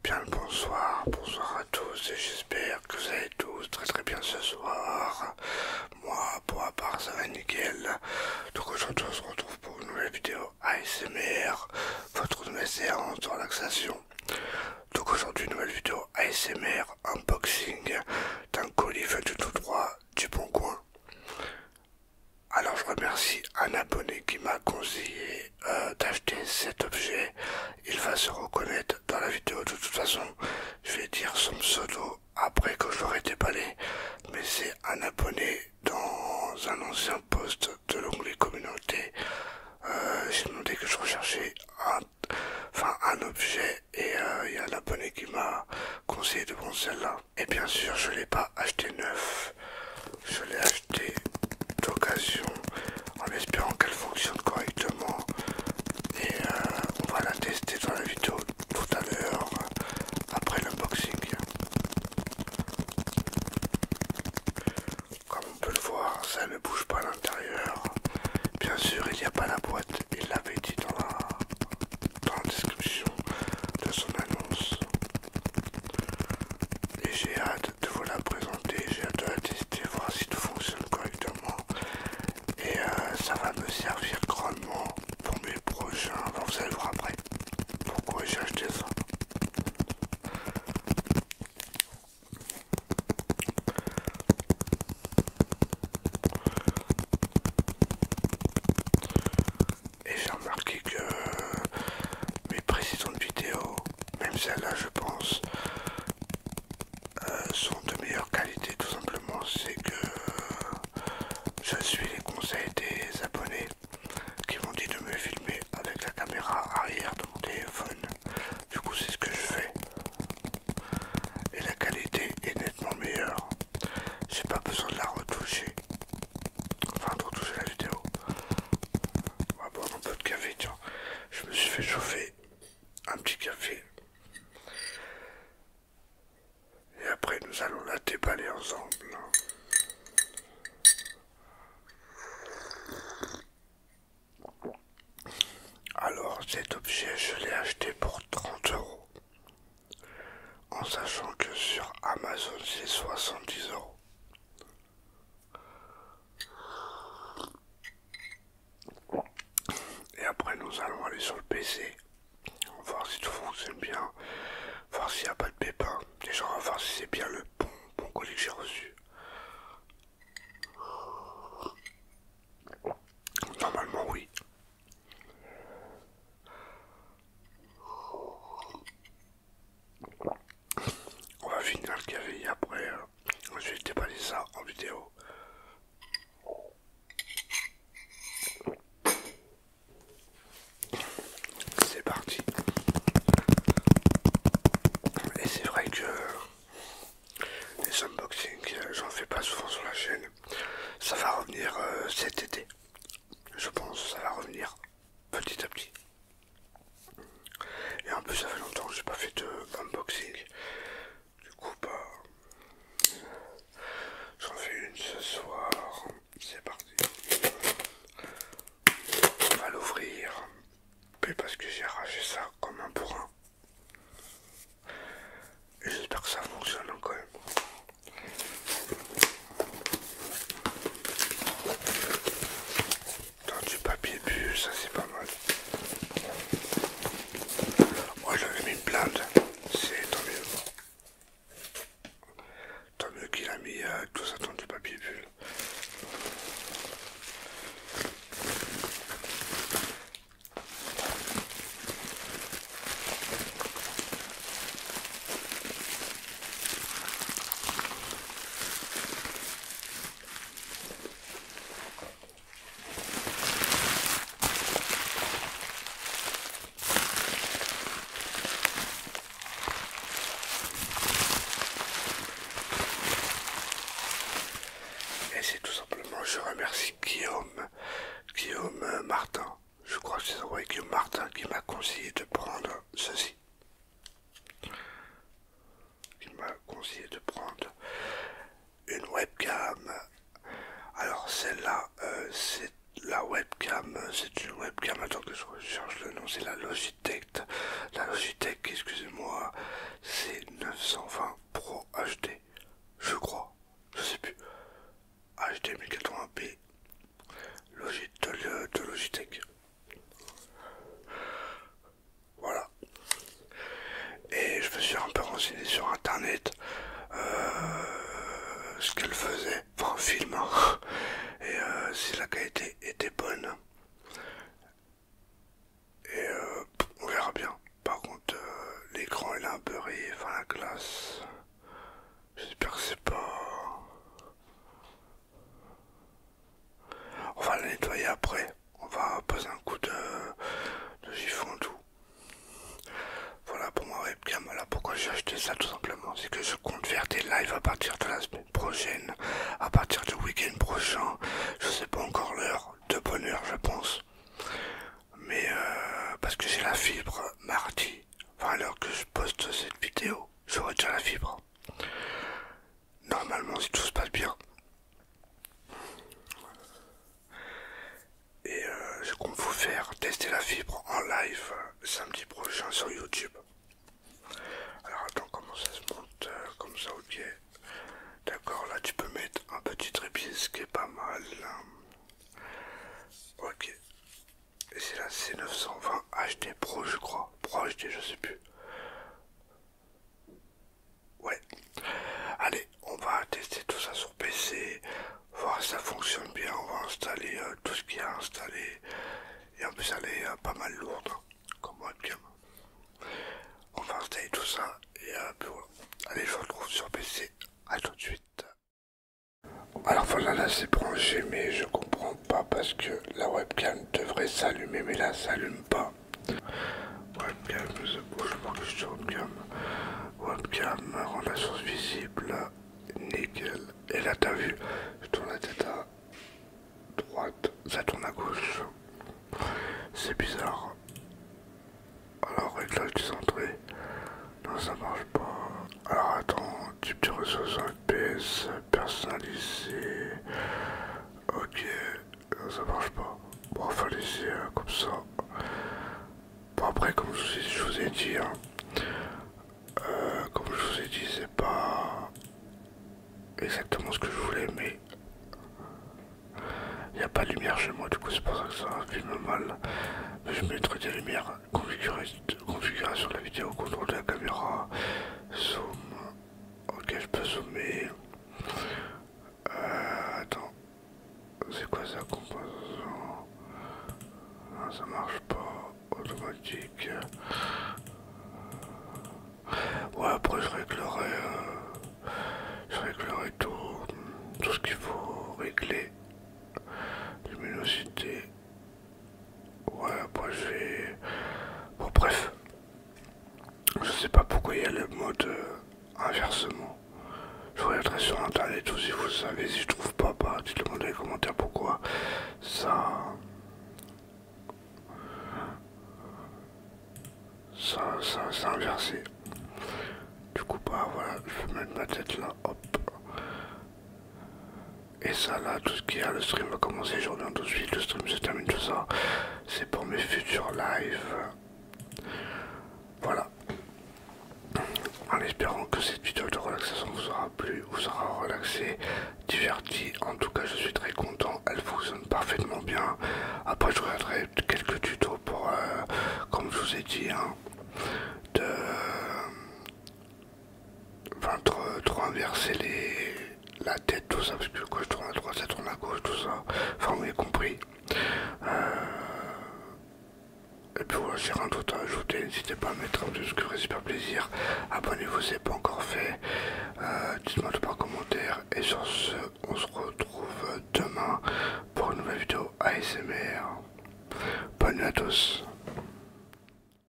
Bien le bonsoir, bonsoir à tous et j'espère que vous allez tous très bien ce soir. Moi, pour ma part, ça va nickel. Donc aujourd'hui, on se retrouve pour une nouvelle vidéo ASMR, votre nouvelle séance de relaxation. Donc aujourd'hui, nouvelle vidéo ASMR unboxing d'un colis venu tout droit du Bon Coin. Alors je remercie un abonné qui m'a conseillé d'acheter cet objet. Il va se reconnaître dans la vidéo de toute façon. Je vais dire son pseudo après que je l'aurai déballé. Mais c'est un abonné dans un ancien post de l'onglet communauté. J'ai demandé que je recherchais un objet et il y a un abonné qui m'a conseillé de prendre celle-là. Et bien sûr je ne l'ai pas acheté neuf. Je l'ai acheté d'occasion en espérant qu'elle fonctionne correctement et on va la tester dans la vidéo tout à l'heure après l'unboxing. Comme on peut le voir, ça ne bouge pas à l'intérieur. Bien sûr, il n'y a pas la boîte, il l'avait dit dans la description de son annonce. Et j'ai hâte de vous la présenter, j'ai hâte de la tester, voir si tout fonctionne correctement. Et ça va me servir grandement pour mes prochains. Alors vous allez voir après pourquoi j'ai acheté ça. Et j'ai remarqué que mes précédentes vidéos, même celle-là je pense, sont de meilleure qualité. Tout simplement, c'est que je suis les conseils des abonnés qui m'ont dit de me filmer avec la caméra arrière de mon téléphone. Du coup c'est ce que je fais. Et la qualité est nettement meilleure. J'ai pas besoin de la retoucher. Enfin de retoucher la vidéo. On va boire un peu de café, tiens. Je me suis fait chauffer un petit café. Et après nous allons la déballer ensemble. Alors cet objet je l'ai acheté pour 30 €. En sachant que sur Amazon c'est 70 €. Et après nous allons aller sur le PC, voir si tout fonctionne bien, voir s'il n'y a pas de pépin. Déjà on va voir si c'est bien le bon colis que j'ai reçu. Normalement oui. On va finir le café et après je vais déballer ça en vidéo. C'est parti. Et c'est vrai que les unboxings, j'en fais pas souvent sur la chaîne. Ça va revenir cet été. Je pense ça va revenir petit à petit. Et en plus ça fait longtemps que j'ai pas fait de unboxing. Du coup j'en fais une ce soir. C'est parti. On va l'ouvrir. Parce que j'ai arraché ça comme un bourrin. Et j'espère que ça fonctionne quand même. Dans du papier bulle, ça c'est pas mal. Moi j'avais mis une blinde. C'est tant mieux. Tant mieux qu'il a mis tout ça dans du papier bulle. Et c'est tout simplement, je remercie Guillaume Martin. Je crois que c'est Guillaume Martin qui m'a conseillé de prendre ceci. Il m'a conseillé de prendre une webcam. Alors celle-là, c'est la webcam, c'est une webcam, attends que je recherche le nom, c'est la Logitech, excusez-moi, 920 Pro HD, je crois, je sais plus. HD 1080p, de Logitech. Voilà. Et je me suis un peu renseigné sur internet ce qu'elle faisait, enfin un film, hein. Et si la qualité était bonne. Et on verra bien. Par contre, l'écran il est un peu rayé, enfin la glace. J'espère que c'est pas... On va la nettoyer après. On va poser un coup de chiffon tout. Voilà pour ma webcam. Voilà pourquoi j'ai acheté ça tout simplement. C'est que je compte faire des lives à partir de la semaine prochaine. À partir du week-end prochain. Je sais pas encore l'heure. De bonne heure je pense. Mais parce que j'ai la fibre mardi. Enfin à l'heure que je poste cette vidéo. J'aurai déjà la fibre. Normalement si tout se passe bien. Et je compte vous faire tester la fibre en live samedi prochain sur YouTube. Alors attends, comment ça se monte comme ça, ok. D'accord, là tu peux mettre un petit trépied, ce qui est pas mal. Ok. Et c'est la C920 HD Pro, je crois. Pro HD, je sais plus. Ouais. Allez, on va tester tout ça sur PC. Voir si ça fonctionne bien. On va installer tout ce qu'il y a installé. Et en plus, elle est pas mal lourde, hein, comme webcam. On va installer tout ça. Et puis voilà. Allez, je vous retrouve sur PC. À tout de suite. Alors voilà, là c'est branché, mais je comprends pas parce que la webcam devrait s'allumer, mais là ça s'allume pas. Webcam, je marque que je suis webcam. Webcam, rend la source visible. Nickel. Et là t'as vu, je tourne la tête à droite, ça tourne à gauche. C'est bizarre. Alors réglage décentré. Non, ça marche pas. Alors attends, type de ressources FPS, personnalisé. Ok, ça marche pas. Bon, il faut laisser comme ça. Bon après, comme je vous ai dit, hein, comme je vous ai dit, c'est pas exactement ce que je voulais, mais il n'y a pas de lumière chez moi, du coup c'est pour ça que ça filme mal. Mais je mettrai des lumières, configuration de la vidéo, contrôle de la caméra, zoom. Ok, je peux zoomer. Attends, c'est quoi ça, composant? Non, ça marche pas. Automatique. Ouais, après je réglerai tout ce qu'il faut régler. Luminosité. Ouais, après je vais... Bon, bref. Je sais pas pourquoi il y a le mode inversement. Je regarderai sur internet ou si vous savez, si je trouve pas, bah dites-le dans les commentaires pourquoi ça c'est inversé. Du coup bah voilà, je vais mettre ma tête là, hop. Et ça là, tout ce qu'il y a, le stream va commencer, je reviens tout de suite, le stream se termine, tout ça. C'est pour mes futurs lives. Voilà. En espérant que cette vidéo de relaxation vous aura plu, vous aura relaxé, diverti. En tout cas, je suis très content. Elle fonctionne parfaitement bien. Après, je regarderai quelques tutos pour, comme je vous ai dit, hein, trop inverser la tête, tout ça, parce que quand je tourne à droite, ça tourne à gauche, tout ça. Enfin, vous avez compris. Et puis voilà, j'ai rien d'autre à ajouter, n'hésitez pas à mettre un pouce, que ferait super plaisir. Abonnez-vous si ce n'est pas encore fait. Dites-moi tout